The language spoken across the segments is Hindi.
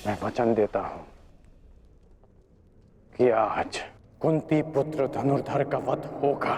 मैं वचन देता हूं कि आज कुंती पुत्र धनुर्धर का वध होगा।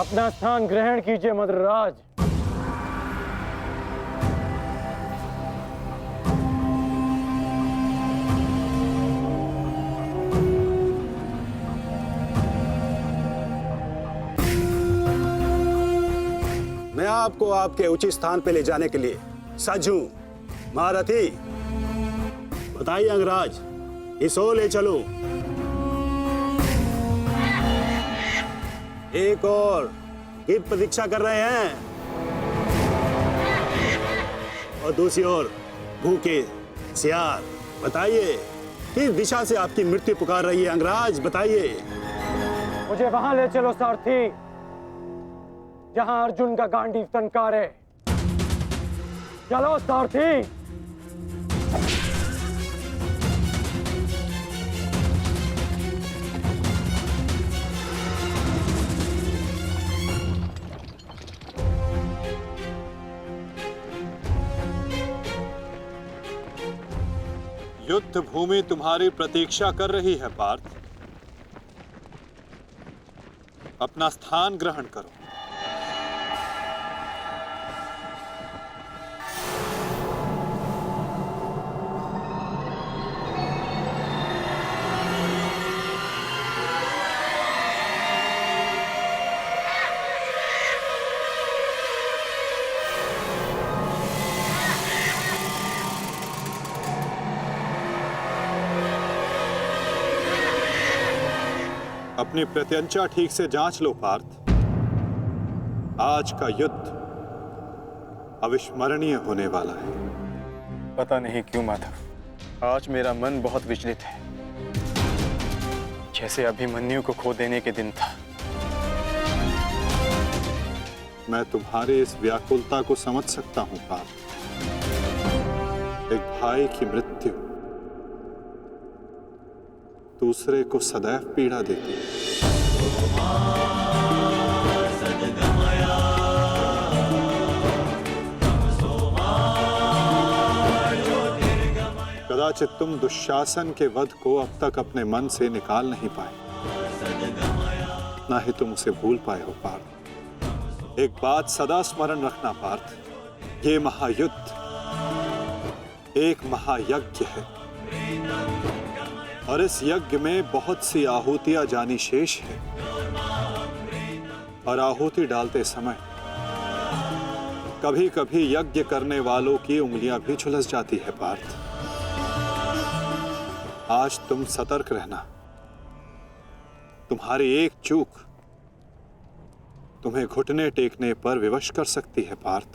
अपना स्थान ग्रहण कीजिए मद्रराज। मैं आपको आपके उचित स्थान पे ले जाने के लिए सज्ज हूं। महारथी, बताइए अंगराज, इस ओर ले चलो। एक और की प्रतीक्षा कर रहे हैं और दूसरी ओर भूखे सियार। बताइए किस दिशा से आपकी मृत्यु पुकार रही है अंगराज, बताइए। मुझे वहां ले चलो सारथी, जहां अर्जुन का गांडीव टंकारे। चलो सारथी। युद्ध भूमि तुम्हारी प्रतीक्षा कर रही है पार्थ। अपना स्थान ग्रहण करो। अपनी प्रत्यंचा ठीक से जांच लो पार्थ। आज का युद्ध अविस्मरणीय होने वाला है। पता नहीं क्यों माधव, आज मेरा मन बहुत विचलित है, जैसे अभिमन्यु को खो देने के दिन था। मैं तुम्हारी इस व्याकुलता को समझ सकता हूं पार्थ। एक भाई की मृत्यु दूसरे को सदैव पीड़ा देती है। कदाचित तुम दुशासन के वध को अब तक अपने मन से निकाल नहीं पाए, ना ही तुम उसे भूल पाए हो पार्थ। एक बात सदा स्मरण रखना पार्थ, ये महायुद्ध एक महायज्ञ है और इस यज्ञ में बहुत सी आहुतियां जानी शेष है। और आहुति डालते समय कभी कभी यज्ञ करने वालों की उंगलियां भी झुलस जाती है पार्थ। आज तुम सतर्क रहना। तुम्हारी एक चूक तुम्हें घुटने टेकने पर विवश कर सकती है पार्थ।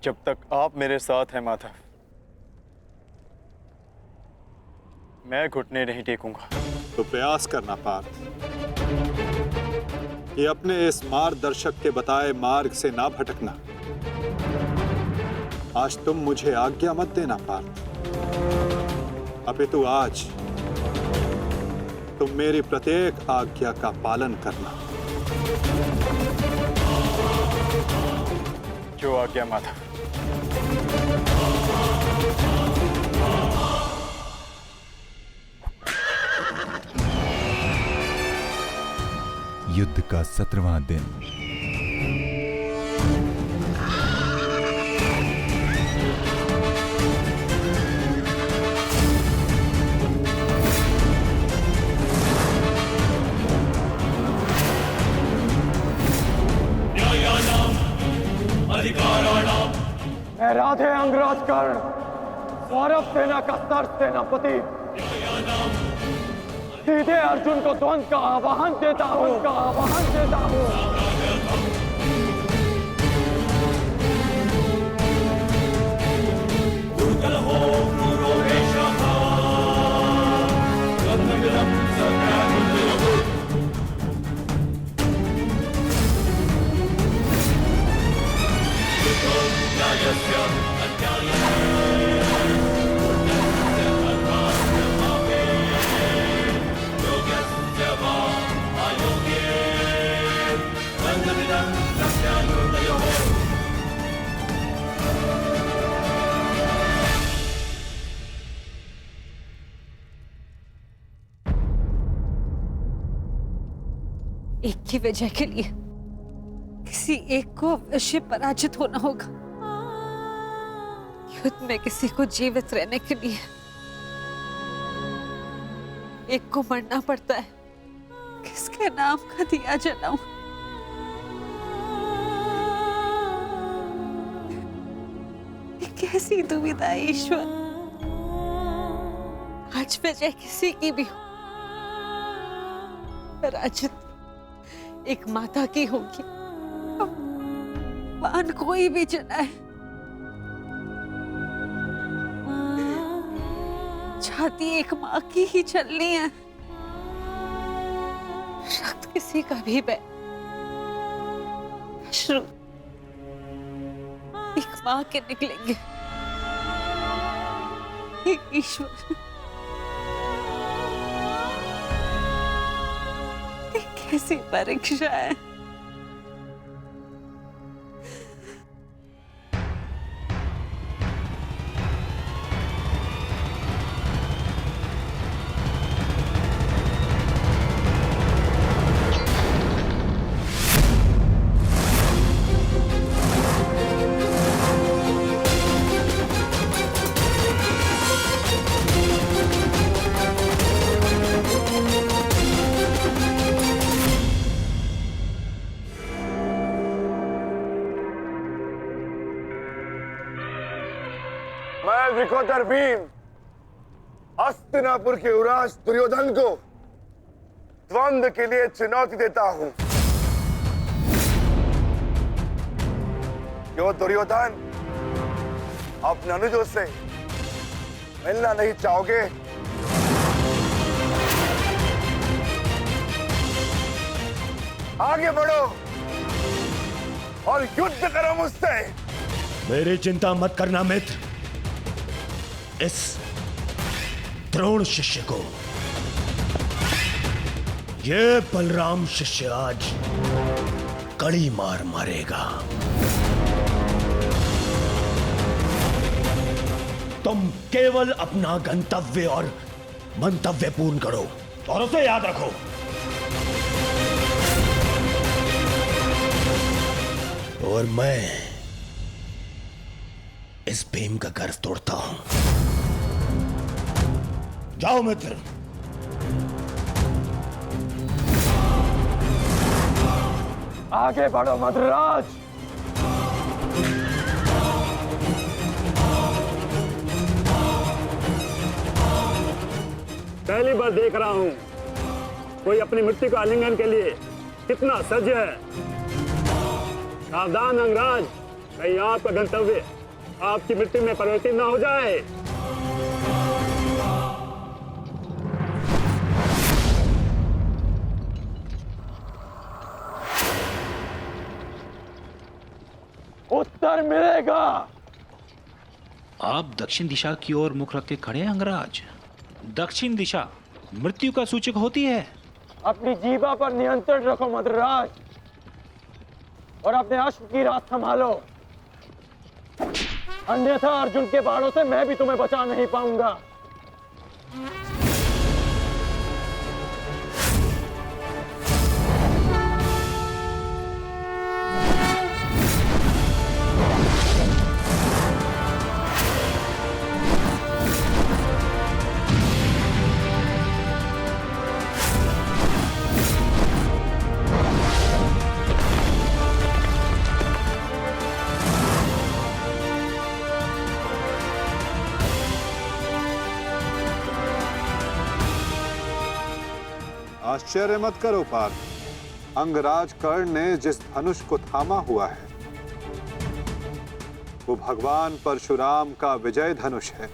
जब तक आप मेरे साथ हैं माधव, मैं घुटने नहीं टेकूंगा। तो प्रयास करना पार्थ कि अपने इस मार्गदर्शक के बताए मार्ग से ना भटकना। आज तुम मुझे आज्ञा मत देना पार्थ, अपितु आज तुम मेरी प्रत्येक आज्ञा का पालन करना। जो आज्ञा माधव। युद्ध का 17वां दिन। न्यायानाम् अधिकाराणाम् मैं राधे अंगराज कर्ण, सौरभ सेना का सर सेनापति, सीधे अर्जुन को द्वंद्व का आह्वान देता हूं। एक की वजह के लिए किसी एक को अवश्य पराजित होना होगा। युद्ध में किसी को जीवित रहने के लिए एक को मरना पड़ता है। किसके नाम का दिया जलाऊं? ये कैसी दुविधा है ईश्वर। आज वजह किसी की भी हो, पराजित एक माता की होगी। बाण कोई भी चलाए, छाती एक माँ की ही चलनी है। रक्त किसी का भी बहे, अश्रु एक माँ के निकलेंगे। हे ईश्वर, कैसी परीक्षा है। मैं विकोदर भीम हस्तिनापुर के युवराज दुर्योधन को द्वंद्व के लिए चुनौती देता हूं। क्यों दुर्योधन, अपने अनुजों से मिलना नहीं चाहोगे? आगे बढ़ो और युद्ध करो मुझसे। मेरी चिंता मत करना मित्र। इस द्रोण शिष्य को ये बलराम शिष्य आज कड़ी मार मारेगा। तुम केवल अपना गंतव्य और मंतव्य पूर्ण करो और उसे याद रखो। और मैं इस भीम का गर्व तोड़ता हूं। जाओ मित्र। आगे बढ़ो मद्रराज। पहली बार देख रहा हूं कोई अपनी मृत्यु का आलिंगन के लिए कितना सज्ज है। सावधान अंगराज, कहीं आपका गंतव्य आपकी मृत्यु में परिवर्तित न हो जाए। उत्तर मिलेगा। आप दक्षिण दिशा की ओर मुख रख के खड़े हैं अंगराज। दक्षिण दिशा मृत्यु का सूचक होती है। अपनी जीवा पर नियंत्रण रखो मद्रराज, और अपने अश्व की रात संभालो, अन्यथा अर्जुन के बाणों से मैं भी तुम्हें बचा नहीं पाऊंगा। आश्चर्य मत करो पार्थ। अंगराज कर्ण ने जिस धनुष को थामा हुआ है वो भगवान परशुराम का विजय धनुष है।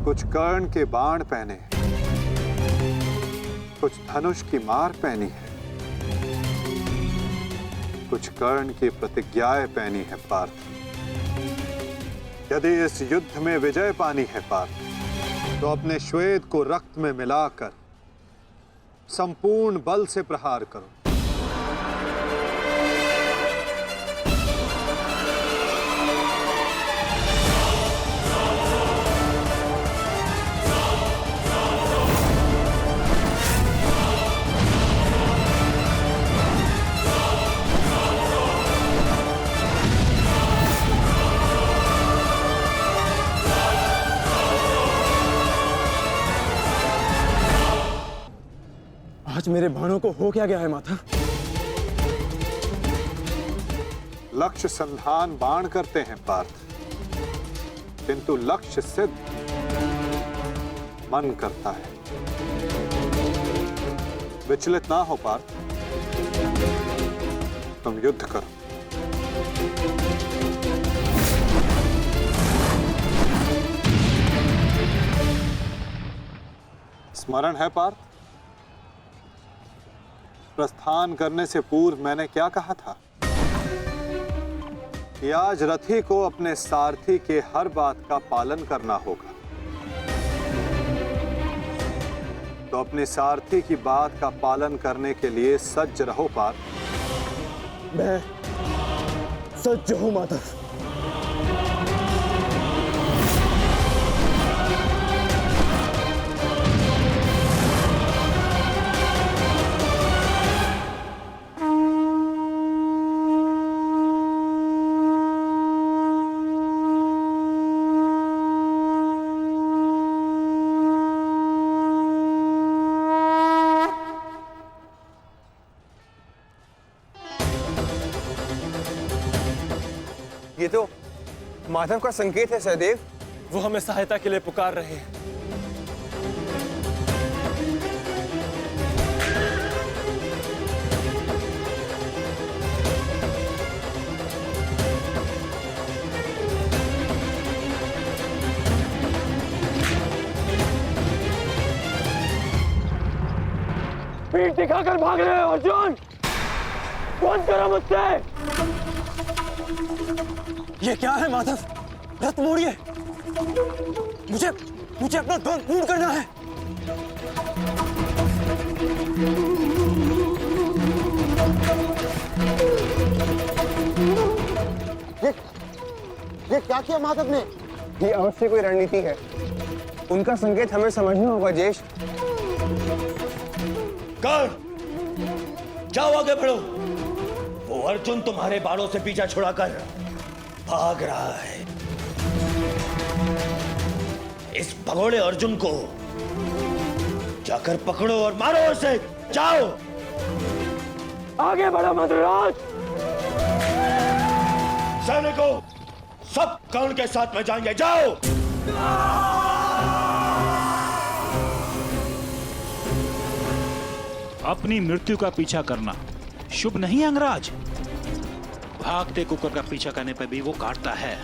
कुछ कर्ण के बाण पहने हैं, कुछ धनुष की मार पहनी है, कुछ कर्ण की प्रतिज्ञाएं पहनी है पार्थ। यदि इस युद्ध में विजय पानी है पार्थ, तो अपने श्वेत को रक्त में मिलाकर संपूर्ण बल से प्रहार करो। आज मेरे बाणों को हो क्या गया है माता? लक्ष्य संधान बाण करते हैं पार्थ, किंतु लक्ष्य सिद्ध मन करता है। विचलित ना हो पार्थ, तुम युद्ध करो। स्मरण है पार्थ, प्रस्थान करने से पूर्व मैंने क्या कहा था कि आज रथी को अपने सारथी के हर बात का पालन करना होगा। तो अपने सारथी की बात का पालन करने के लिए सज्ज रहो पार्थ। मैं सज्ज हूं माता। ये तो माधव का संकेत है सहदेव। वो हमें सहायता के लिए पुकार रहे हैं। पीठ दिखाकर भाग रहे हो अर्जुन। कौन करो मुझसे? ये क्या है माधव? रथ मोड़िए। मुझे अपना धर्म पूर्ण करना है। ये क्या किया माधव ने? ये अवश्य कोई रणनीति है। उनका संकेत हमें समझना होगा ज्येष्ठ। जाओ आगे बढ़ो। वो अर्जुन तुम्हारे बाणों से पीछा छुड़ाकर भाग रहा है। इस भगोड़े अर्जुन को जाकर पकड़ो और मारो उसे। जाओ आगे बढ़ो मद्राज। सैनिकों, सब कर्ण के साथ में जाएंगे। जाओ। अपनी मृत्यु का पीछा करना शुभ नहीं अंगराज। भागते कुकर का पीछा करने पर भी वो काटता है,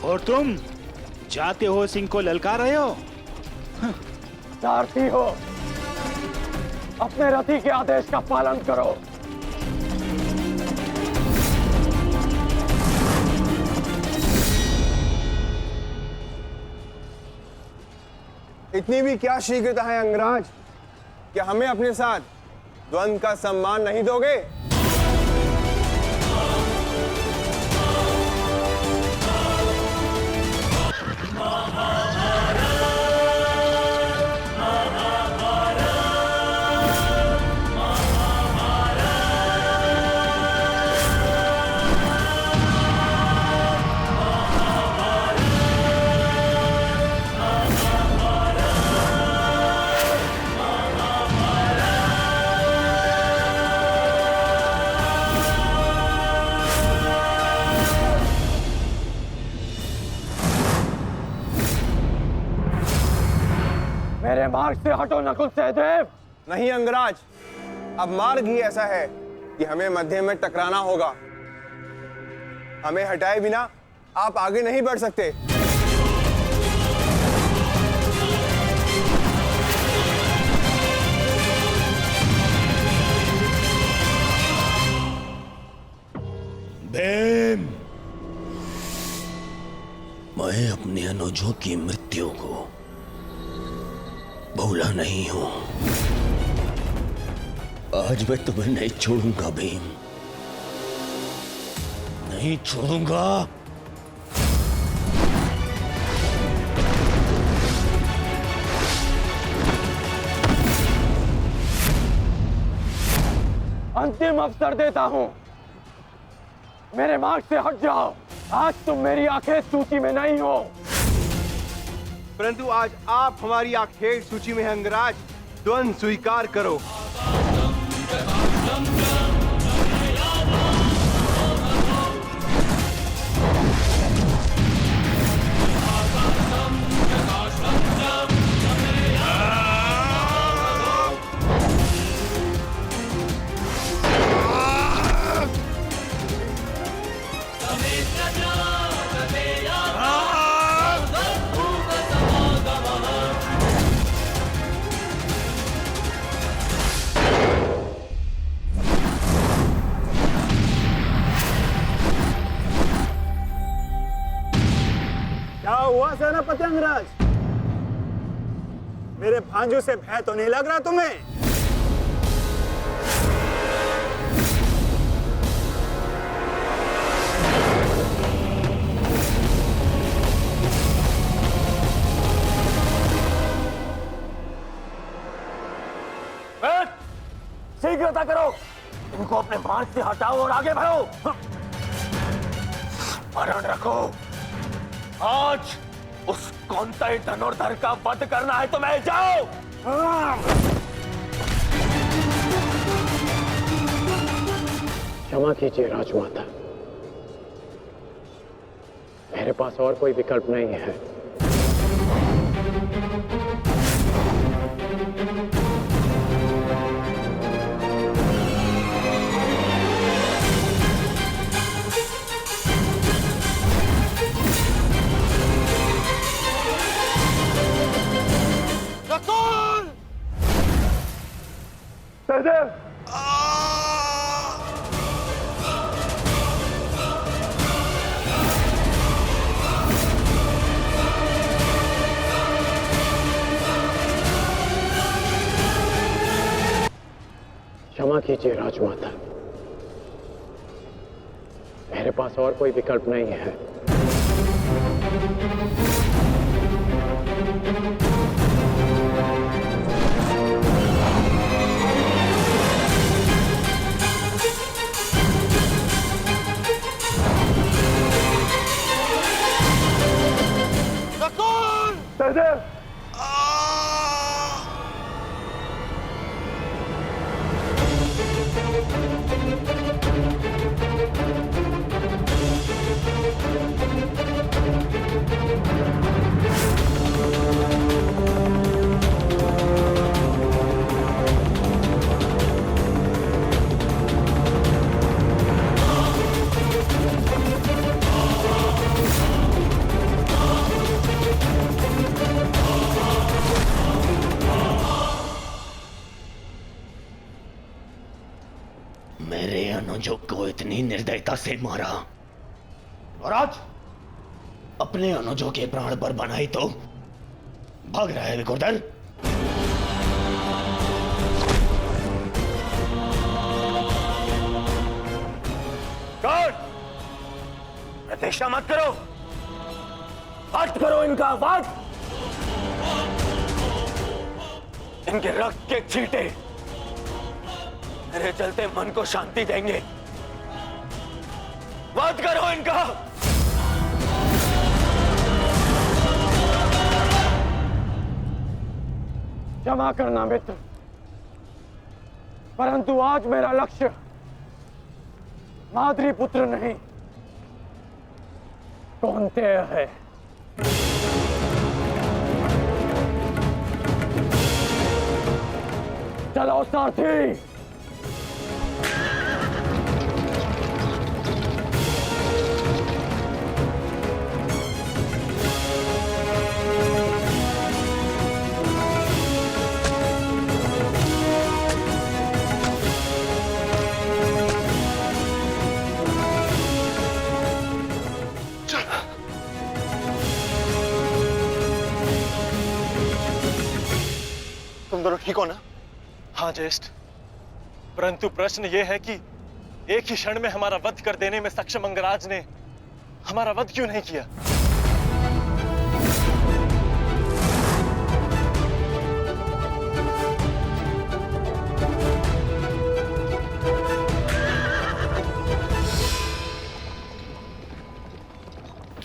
और तुम जाते हो सिंह को ललकार रहे हो। सारथी हो, अपने रथी के आदेश का पालन करो। इतनी भी क्या शीघ्रता है अंगराज? क्या हमें अपने साथ द्वंद का सम्मान नहीं दोगे? मेरे मार्ग से हटो नकुल सहदेव। नहीं अंगराज, अब मार्ग ही ऐसा है कि हमें मध्य में टकराना होगा। हमें हटाए बिना आप आगे नहीं बढ़ सकते। भीम, मैं अपने अनुजों की मृत्यु को भूला नहीं हूं। आज मैं तुम्हें नहीं छोड़ूंगा भीम, नहीं छोड़ूंगा। अंतिम अवसर देता हूं, मेरे मार्ग से हट जाओ। आज तुम मेरी आंखें सूची में नहीं हो, परंतु आज आप हमारी आखेर सूची में हैं अंगराज। द्वंद स्वीकार करो। क्या हुआ सेनापति अंगराज? मेरे भांजों से भय तो नहीं लग रहा तुम्हें? शीघ्रता करो, इनको अपने मार्ग से हटाओ और आगे बढ़ो। स्मरण रखो, आज उस कौंतई धनुर्धर का वध करना है तुम्हें। जाओ। क्षमा कीजिए राजमाता, मेरे पास और कोई विकल्प नहीं है। सहदेव, क्षमा कीजिए राजमाता, मेरे पास और कोई विकल्प नहीं है। सहदेव, अनुजों को इतनी निर्दयता से मारा और आज अपने अनुजों के प्राण पर बनाई तो भाग रहा है विकुर्दर। गार्ड, प्रतीक्षा मत करो, वक्त करो इनका वक्त। इनके रक्त के छींटे मेरे चलते मन को शांति देंगे। वध करो इनका। क्षमा करना मित्र, परंतु आज मेरा लक्ष्य माद्री पुत्र नहीं कौन्तेय है। चलो सारथी। तुम दोनों ठीक हो ना? हाँ ज्येष्ठ, परंतु प्रश्न यह है कि एक ही क्षण में हमारा वध कर देने में सक्षम अंगराज ने हमारा वध क्यों नहीं किया?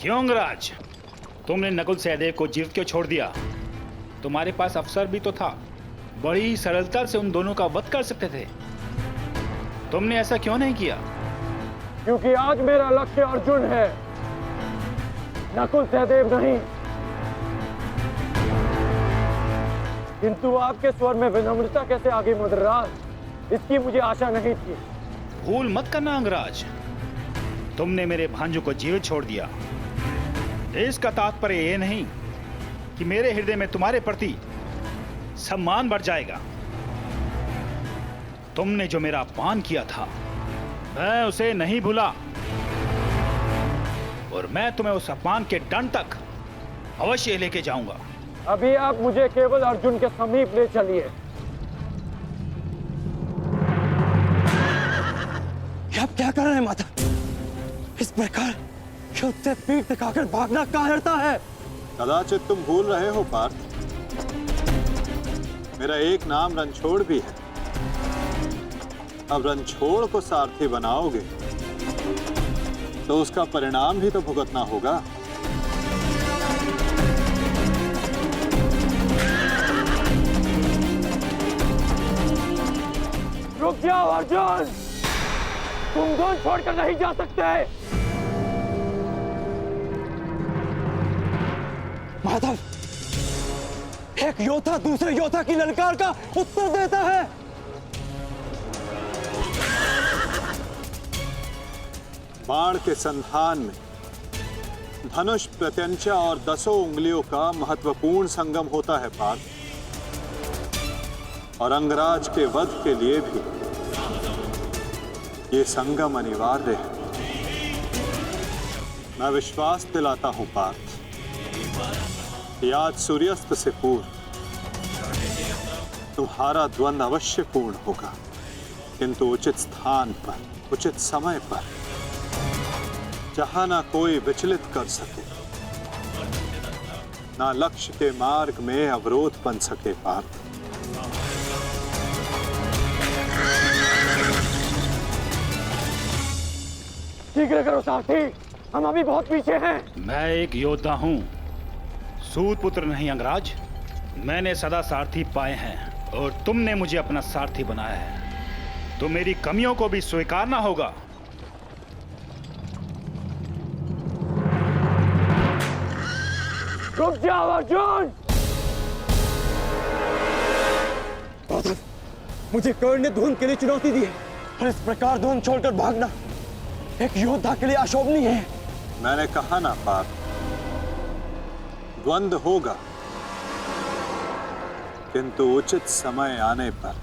क्यों अंगराज, तुमने नकुल सहदेव को जीवित क्यों छोड़ दिया? तुम्हारे पास अवसर भी तो था, बड़ी सरलता से उन दोनों का वध कर सकते थे। तुमने ऐसा क्यों नहीं किया? क्योंकि आज मेरा लक्ष्य अर्जुन है, नकुल सहदेव नहीं। किंतु आपके स्वर में विनम्रता कैसे आगे मदराज, इसकी मुझे आशा नहीं थी। भूल मत करना अंगराज, तुमने मेरे भांजू को जीवित छोड़ दिया। इसका तात्पर्य यह नहीं कि मेरे हृदय में तुम्हारे प्रति सम्मान बढ़ जाएगा। तुमने जो मेरा अपमान किया था मैं उसे नहीं भूला, और मैं तुम्हें उस अपमान के दंड तक अवश्य लेके जाऊंगा। अभी आप मुझे केवल अर्जुन के समीप ले चलिए। आप क्या कर रहे हैं माता? इस प्रकार युद्ध से पीठ दिखाकर भागना कायरता है। कदाचित तुम भूल रहे हो पार्थ, मेरा एक नाम रणछोड़ भी है। अब रणछोड़ को सारथी बनाओगे तो उसका परिणाम भी तो भुगतना होगा। रुक जाओ अर्जुन, तुम धुन छोड़कर नहीं जा सकते। माधव, एक योद्धा दूसरे योद्धा की ललकार का उत्तर देता है। बाण के संधान में धनुष, प्रत्यंचा और 10 उंगलियों का महत्वपूर्ण संगम होता है पार्थ, और अंगराज के वध के लिए भी ये संगम अनिवार्य है। मैं विश्वास दिलाता हूं पार्थ, आज सूर्यास्त से पूर्व तुम्हारा द्वंद्व अवश्य पूर्ण होगा, किंतु उचित स्थान पर, उचित समय पर, जहां ना कोई विचलित कर सके, ना लक्ष्य के मार्ग में अवरोध बन सके पार्थ। शीघ्र करो सारथी, हम अभी बहुत पीछे हैं। मैं एक योद्धा हूं, सूत पुत्र नहीं अंगराज। मैंने सदा सारथी पाए हैं और तुमने मुझे अपना सारथी बनाया है, तो मेरी कमियों को भी स्वीकारना होगा। रुक जाओ अर्जुन। मुझे कर्ण ने धुन के लिए चुनौती दी है, और इस प्रकार धुन छोड़कर भागना एक योद्धा के लिए अशोभनीय है। मैंने कहा ना पार्थ, द्वंद्व होगा, किंतु उचित समय आने पर।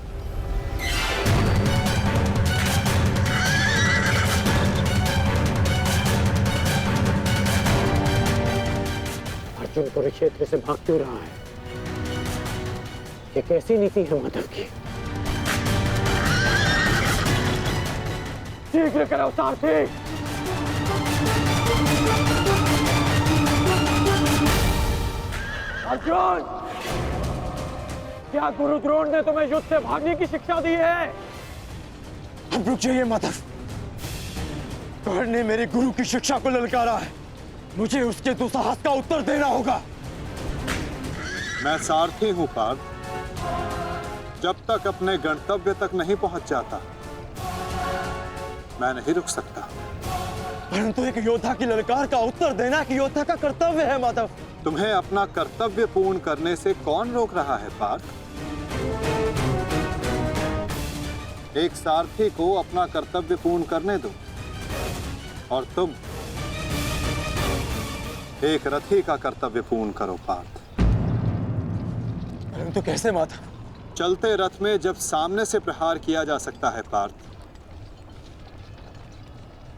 अर्जुन कुरुक्षेत्र से भाग क्यों रहा है? ये कैसी नीति है माधव की? शीघ्र करो सारथी। अर्जुन, क्या गुरु द्रोण ने तुम्हें युद्ध से भागने की शिक्षा दी है? अब रुक जाइए माधव। कर्ण ने मेरे गुरु की शिक्षा को ललकारा है, मुझे उसके दुस्साहस का उत्तर देना होगा। मैं सारथी हूं पार्थ। जब तक अपने गंतव्य तक नहीं पहुंच जाता मैं नहीं रुक सकता। परंतु एक योद्धा की ललकार का उत्तर देना एक योद्धा का कर्तव्य है माधव। तुम्हें अपना कर्तव्य पूर्ण करने से कौन रोक रहा है पार्थ? एक सारथी को अपना कर्तव्य पूर्ण करने दो और तुम एक रथी का कर्तव्य पूर्ण करो पार्थ। परंतु कैसे माधव? चलते रथ में जब सामने से प्रहार किया जा सकता है पार्थ,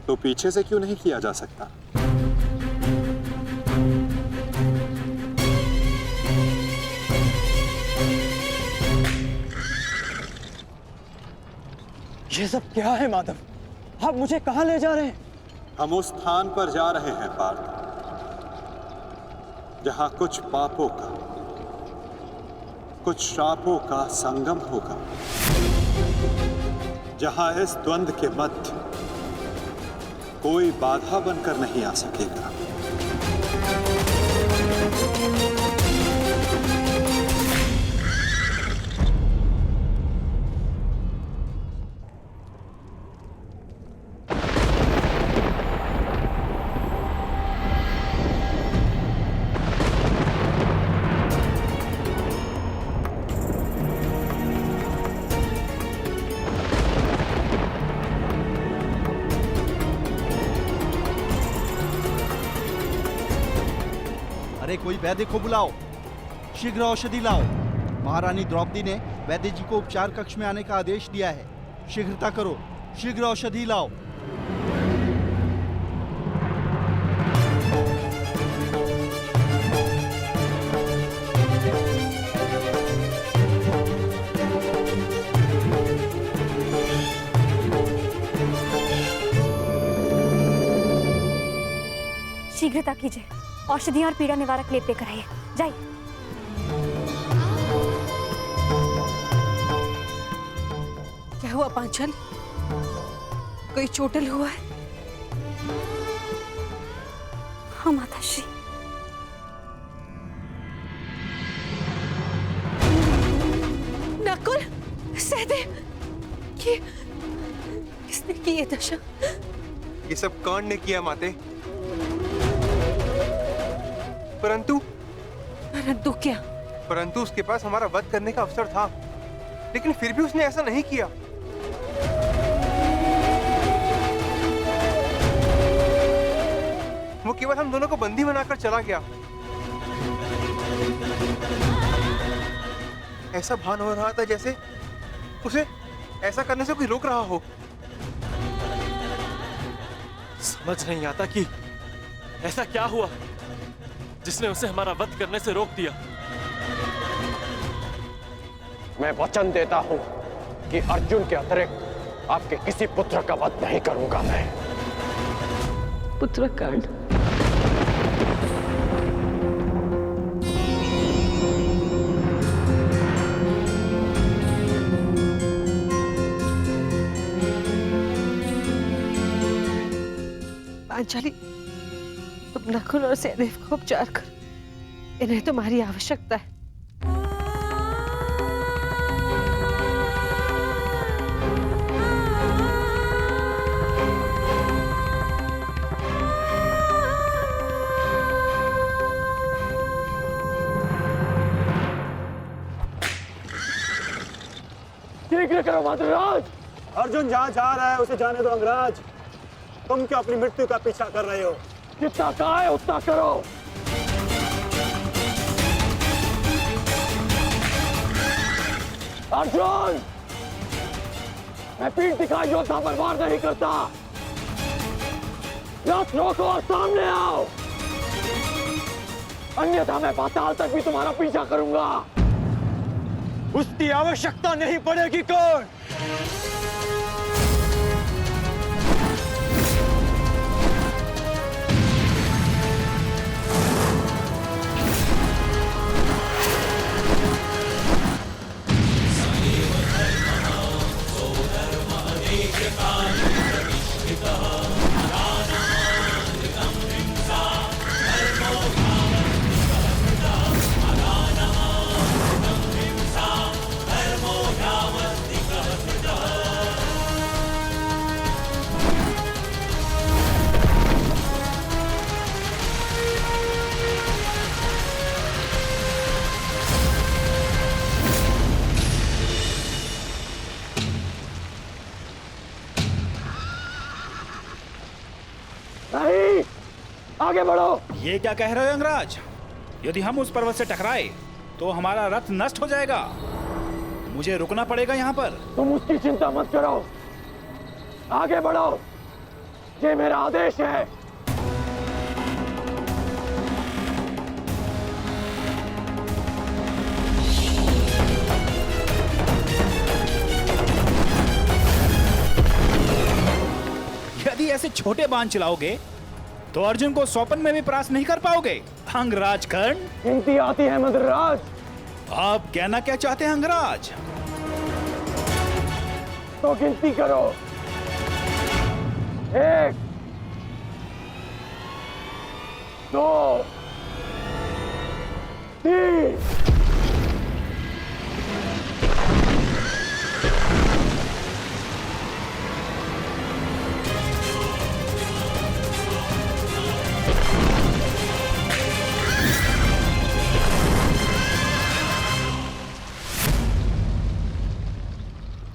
तो पीछे से क्यों नहीं किया जा सकता? ये सब क्या है माधव? आप मुझे कहां ले जा रहे हैं? हम उस स्थान पर जा रहे हैं पार्थ जहां कुछ पापों का, कुछ श्रापों का संगम होगा, जहां इस द्वंद्व के मध्य कोई बाधा बनकर नहीं आ सकेगा। अरे कोई वैद्य को बुलाओ, शीघ्र औषधि लाओ। महारानी द्रौपदी ने वैद्य जी को उपचार कक्ष में आने का आदेश दिया है। शीघ्रता करो, शीघ्र औषधि लाओ। शीघ्रता कीजिए, औषधियां और पीड़ा निवारक लेप लेकर आइए। जाइए। क्या हुआ पांचाली? कोई चोटिल हुआ है? हाँ माताश्री। नकुल, सहदेव, ये किसने की ये दशा? ये सब कर्ण ने किया माते। परंतु क्या? परंतु उसके पास हमारा वध करने का अवसर था, लेकिन फिर भी उसने ऐसा नहीं किया। वो केवल हम दोनों को बंदी बनाकर चला गया। ऐसा भान हो रहा था जैसे उसे ऐसा करने से कोई रोक रहा हो। समझ नहीं आता कि ऐसा क्या हुआ जिसने उसे हमारा वध करने से रोक दिया। मैं वचन देता हूं कि अर्जुन के अतिरिक्त आपके किसी पुत्र का वध नहीं करूंगा मैं। पुत्र कर्ण, पांचाली, तुम नकुल और सहदेव को उपचार करो, इन्हें तुम्हारी आवश्यकता है। शीघ्र करो माद्रराज। अर्जुन जहां जा रहा है उसे जाने दो अंगराज। तुम क्यों अपनी मृत्यु का पीछा कर रहे हो? जितना कहा है उतना करो। अर्जुन, मैं पीठ दिखाई योद्धा पर वार नहीं करता। रथ रोको और सामने आओ। अन्यथा मैं पाताल तक भी तुम्हारा पीछा करूंगा। उसकी आवश्यकता नहीं पड़ेगी कौन? नहीं, आगे बढ़ो। ये क्या कह रहे हो अंगराज? यदि हम उस पर्वत से टकराए तो हमारा रथ नष्ट हो जाएगा। मुझे रुकना पड़ेगा यहाँ पर। तुम उसकी चिंता मत करो, आगे बढ़ो, ये मेरा आदेश है। यदि ऐसे छोटे बाण चलाओगे तो अर्जुन को स्वपन में भी परास्त नहीं कर पाओगे। अंगराज कर्ण, गिनती आती है मद्रराज। आप कहना क्या चाहते हैं अंगराज? तो गिनती करो। 1, 2, 3।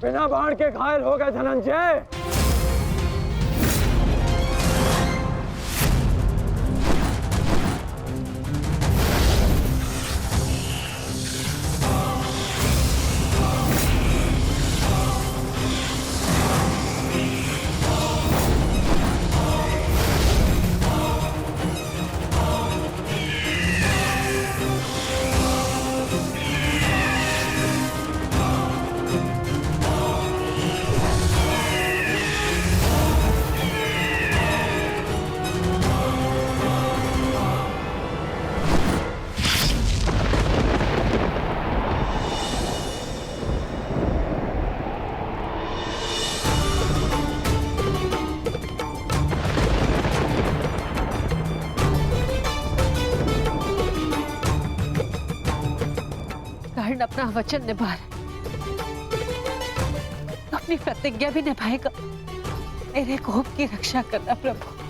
बिना बाण के घायल हो गए धनंजय। कर्ण अपना वचन निभा, अपनी प्रतिज्ञा भी निभाएगा। मेरे कोप की रक्षा करना प्रभु।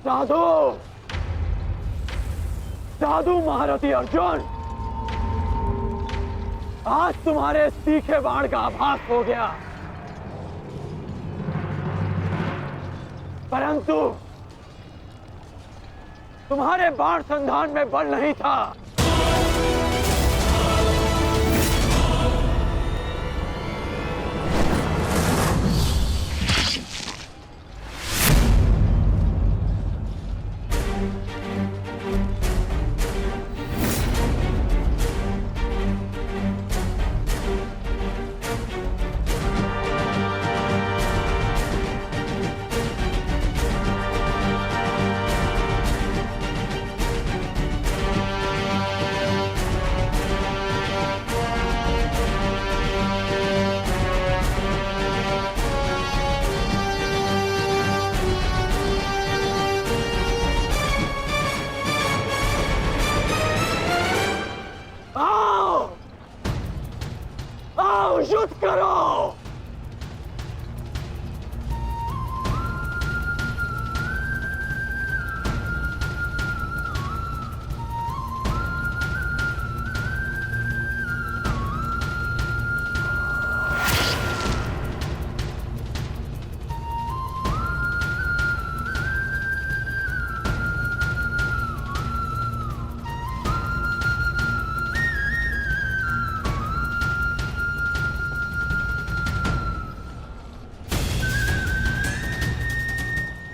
साधु, साधु महारथी अर्जुन, आज तुम्हारे तीखे बाण का आभास हो गया, परंतु तुम्हारे बाण संधान में बल नहीं था। युद्ध करो।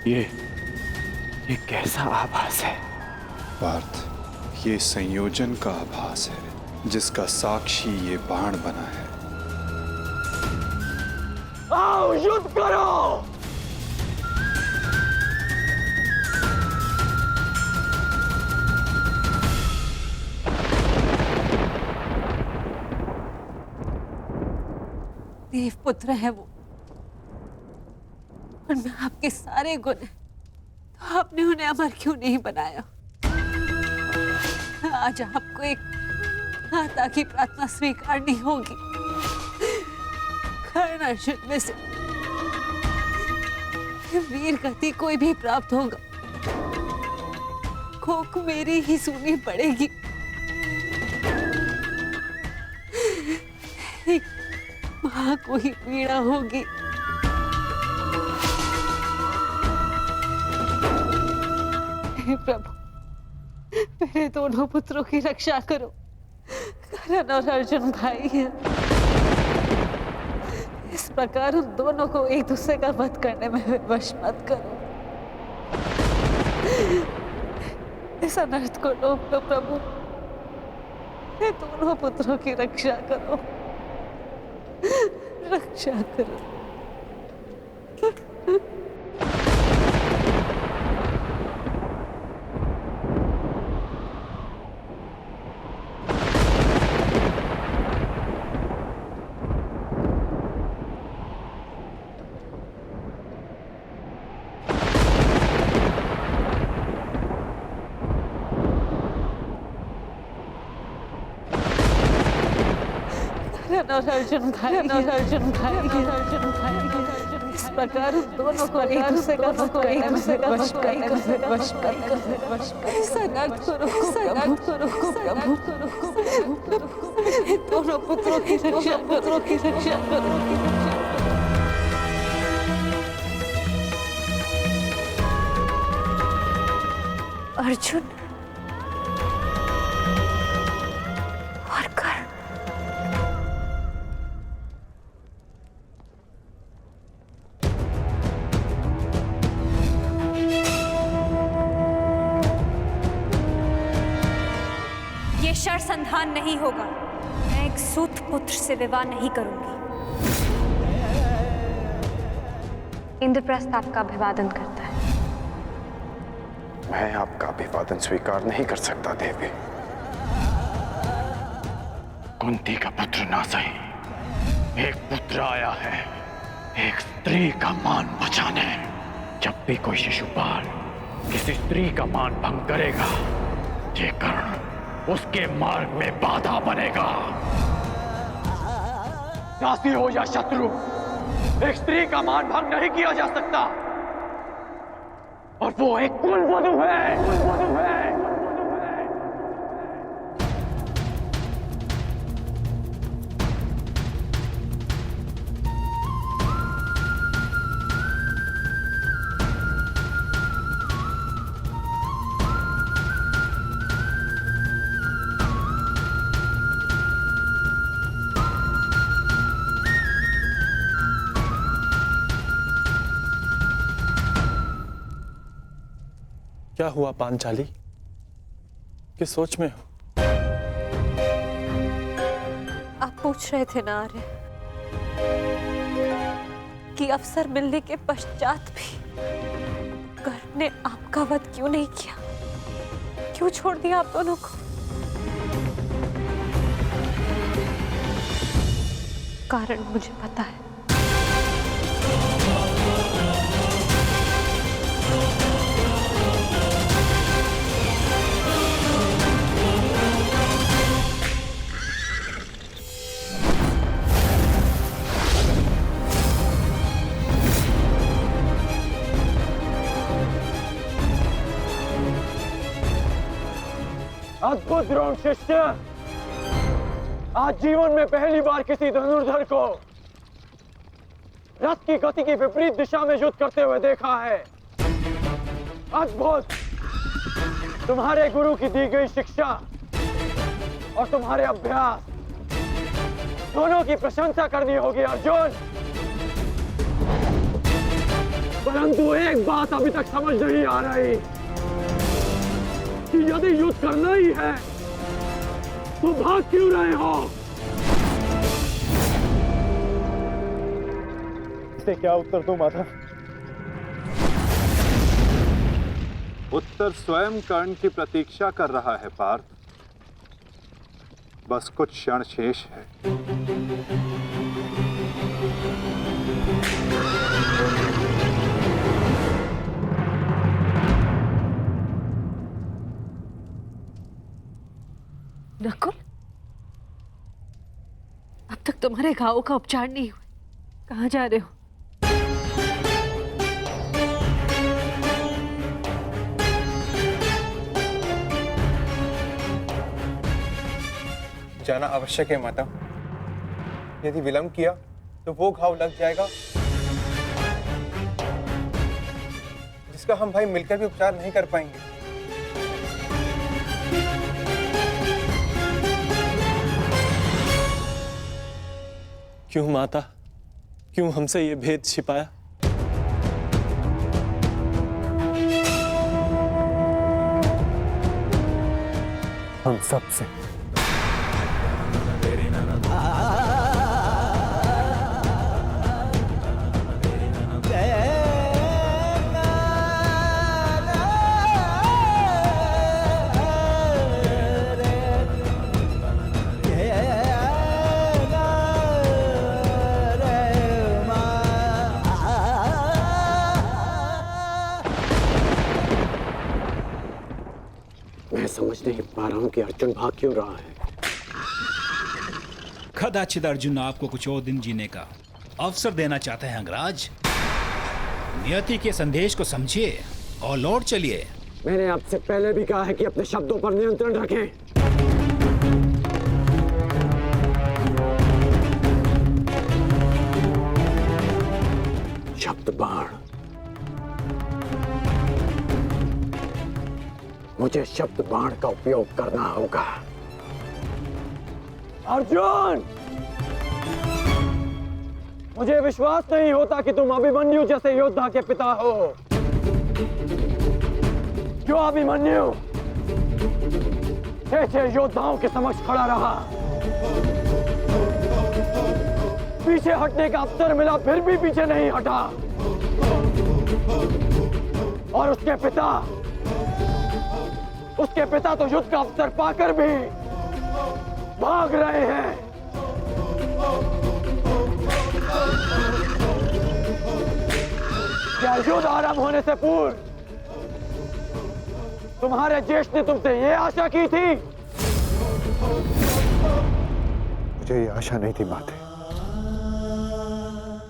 ये कैसा आभास है? पार्थ, ये संयोजन का आभास है जिसका साक्षी ये बाण बना है। आओ युद्ध करो! देवपुत्र है वो, और मैं आपके सारे गुण हैं, तो आपने उन्हें अमर क्यों नहीं बनाया? आज आपको एक माता की प्रार्थना स्वीकारनी होगी। कर्ण अर्जुन में से वीर गति कोई भी प्राप्त होगा, कोक मेरी ही सुननी पड़ेगी। एक मां को ही पीड़ा होगी। हे प्रभु, मेरे दोनों पुत्रों की रक्षा करो। कर्ण और अर्जुन भाई हैं। इस प्रकार उन दोनों को एक दूसरे का वध करने में विवश मत करो। इस अनर्थ को रोक लो प्रभु। मेरे दोनों पुत्रों की रक्षा करो, रक्षा करो। और अर्जुन भाई, इस प्रकार दोनों को एक दूसरे का वध करने में विवश प्रभु। दोनों पुत्रों की रक्षा करो। अर्जुन और कर्ण, ये शरसंधान नहीं होगा। मैं एक सूत पुत्र से विवाह नहीं करूंगी। इंद्रप्रस्थ आपका अभिवादन करता है। मैं आपका अभिवादन स्वीकार नहीं कर सकता देवी। कुंती का पुत्र ना सही, एक पुत्र आया है एक स्त्री का मान बचाने। जब भी कोई शिशुपाल किसी स्त्री का मान भंग करेगा, ये कर्ण उसके मार्ग में बाधा बनेगा। दासी हो या शत्रु, एक स्त्री का मान भंग नहीं किया जा सकता। और वो एक कुलवधू है। क्या हुआ पांचाली? किस सोच में हो? आप पूछ रहे थे ना आर्य, कि अवसर मिलने के पश्चात भी कर्ण ने आपका वध क्यों नहीं किया? क्यों छोड़ दिया आप दोनों को? कारण मुझे पता है। अद्भुत द्रोण शिष्य, आज जीवन में पहली बार किसी धनुर्धर को रथ की गति की विपरीत दिशा में युद्ध करते हुए देखा है। अद्भुत! तुम्हारे गुरु की दी गई शिक्षा और तुम्हारे अभ्यास दोनों की प्रशंसा करनी होगी अर्जुन। परंतु एक बात अभी तक समझ नहीं आ रही कि यदि युद्ध करना ही है तो भाग क्यों रहे हो? इसे क्या उत्तर दूं माधव? उत्तर स्वयं कर्ण की प्रतीक्षा कर रहा है पार्थ। बस कुछ क्षण शेष है। नकुल, अब तक तुम्हारे घावों का उपचार नहीं हुआ। कहाँ जा रहे हो? जाना आवश्यक है माता। यदि विलंब किया तो वो घाव लग जाएगा जिसका हम भाई मिलकर भी उपचार नहीं कर पाएंगे। क्यों माता, क्यों हमसे ये भेद छिपाया? हम सब से। मैं समझ नहीं पा रहा हूं कि अर्जुन भाग क्यों रहा है। कदाचित अर्जुन आपको कुछ और दिन जीने का अवसर देना चाहते हैं अंगराज। नियति के संदेश को समझिए और लौट चलिए। मैंने आपसे पहले भी कहा है कि अपने शब्दों पर नियंत्रण रखें। शब्द बाण, मुझे शब्द बाण का उपयोग करना होगा। अर्जुन, मुझे विश्वास नहीं होता कि तुम अभिमन्यु जैसे योद्धा के पिता हो। क्यों अभिमन्यु 6 योद्धाओं के समक्ष खड़ा रहा, पीछे हटने का अवसर मिला फिर भी पीछे नहीं हटा, और उसके पिता तो युद्ध का अवसर पाकर भी भाग रहे हैं। क्या युद्ध आरंभ होने से पूर्व तुम्हारे ज्येष्ठ ने तुमसे ये आशा की थी? मुझे ये आशा नहीं थी माते,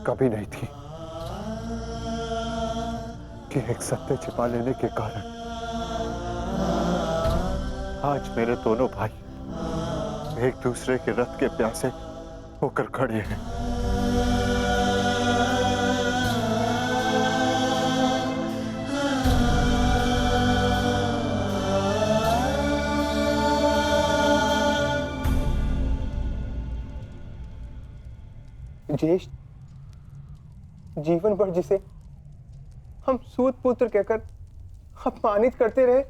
कभी नहीं थी कि एक सत्य छिपा लेने के कारण आज मेरे दोनों भाई एक दूसरे के रथ के प्यासे होकर खड़े हैं। ज्येष्ठ जीवन भर जिसे हम सूत पुत्र कहकर अपमानित करते रहे,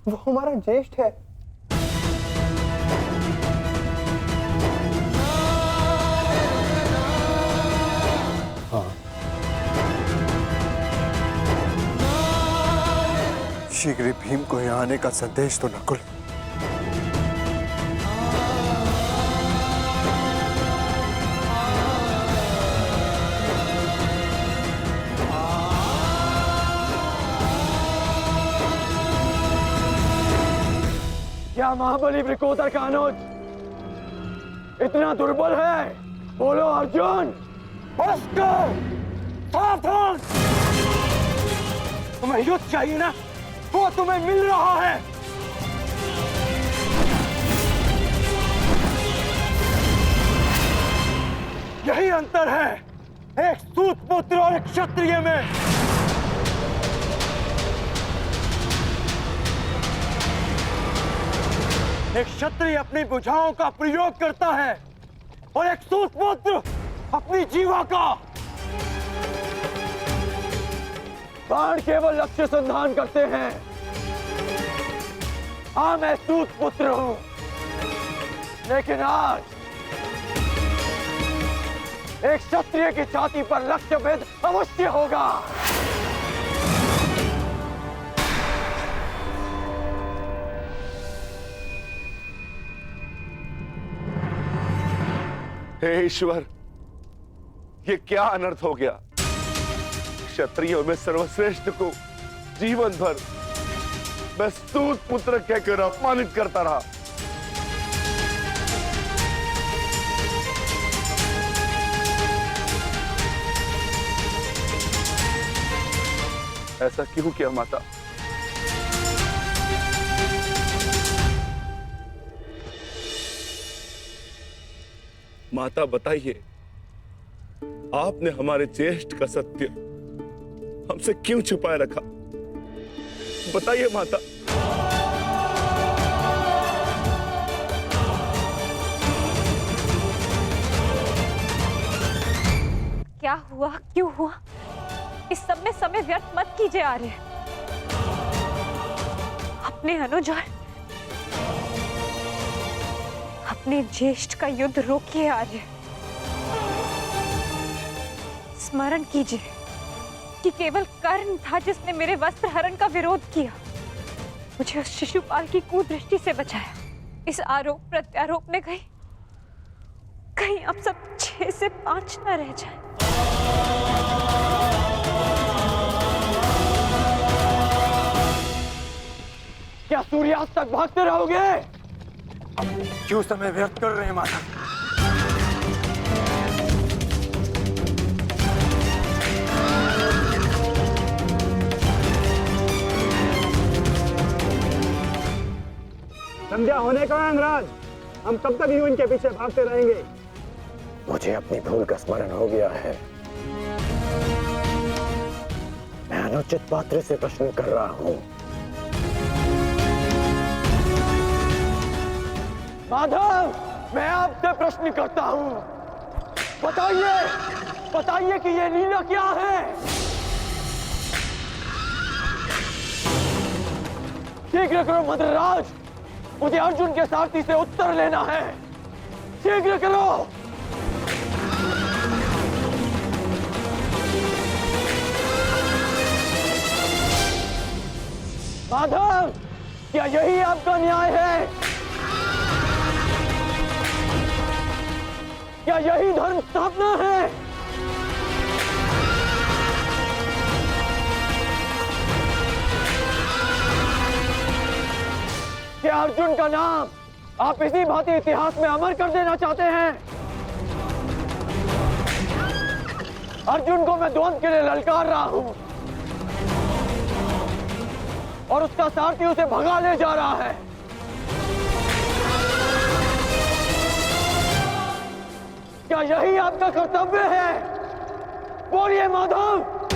वो हमारा ज्येष्ठ है। हाँ, शीघ्र ही भीम को यहाँ आने का संदेश तो नकुल। क्या महाबली वृकोदर का अनुज इतना दुर्बल है? बोलो अर्जुन। सावधान, तुम्हें युद्ध चाहिए ना, वो तुम्हें मिल रहा है। यही अंतर है एक सूत पुत्र और एक क्षत्रिय में। एक क्षत्रिय अपनी भुजाओं का प्रयोग करता है और एक सूत पुत्र अपनी जीवा का। बाण केवल लक्ष्य संधान करते हैं। हाँ, मैं सूत पुत्र हूं, लेकिन आज एक क्षत्रिय की छाती पर लक्ष्य भेद अवश्य होगा। हे ईश्वर, ये क्या अनर्थ हो गया। क्षत्रियों में सर्वश्रेष्ठ को जीवन भर मैं सूत पुत्र कहकर अपमानित करता रहा। ऐसा क्यों किया माता? माता बताइए, आपने हमारे ज्येष्ठ का सत्य हमसे क्यों छुपाए रखा? बताइए माता। क्या हुआ, क्यों हुआ, इस सब में समय व्यर्थ मत कीजिए आर्य। अपने अनुज और अपने ज्येष्ठ का युद्ध रोकिए आर्य। स्मरण कीजिए कि केवल कर्ण था जिसने मेरे वस्त्र हरण का विरोध किया, मुझे उस शिशुपाल की कुदृष्टि से बचाया। इस आरोप प्रत्यारोप में कहीं अब सब 6 से 5 न रह जाए। क्या सूर्यास्त तक भागते रहोगे? क्यों समय व्यर्थ कर रहे हैं माता? संध्या होने का है अंगराज, हम कब तक यूं इनके पीछे भागते रहेंगे? मुझे अपनी भूल का स्मरण हो गया है। मैं अनुचित पात्र से प्रश्न कर रहा हूं। माधव, मैं आपसे प्रश्न करता हूं। बताइए कि ये लीला क्या है? शीघ्र करो मद्रराज, मुझे अर्जुन के सारथी से उत्तर लेना है। शीघ्र करो। माधव, क्या यही आपका न्याय है? क्या यही धर्म स्थापना है? क्या अर्जुन का नाम आप इसी भांति इतिहास में अमर कर देना चाहते हैं? अर्जुन को मैं द्वंद्व के लिए ललकार रहा हूं और उसका सारथी उसे भगा ले जा रहा है। क्या यही आपका कर्तव्य है? बोलिए माधव।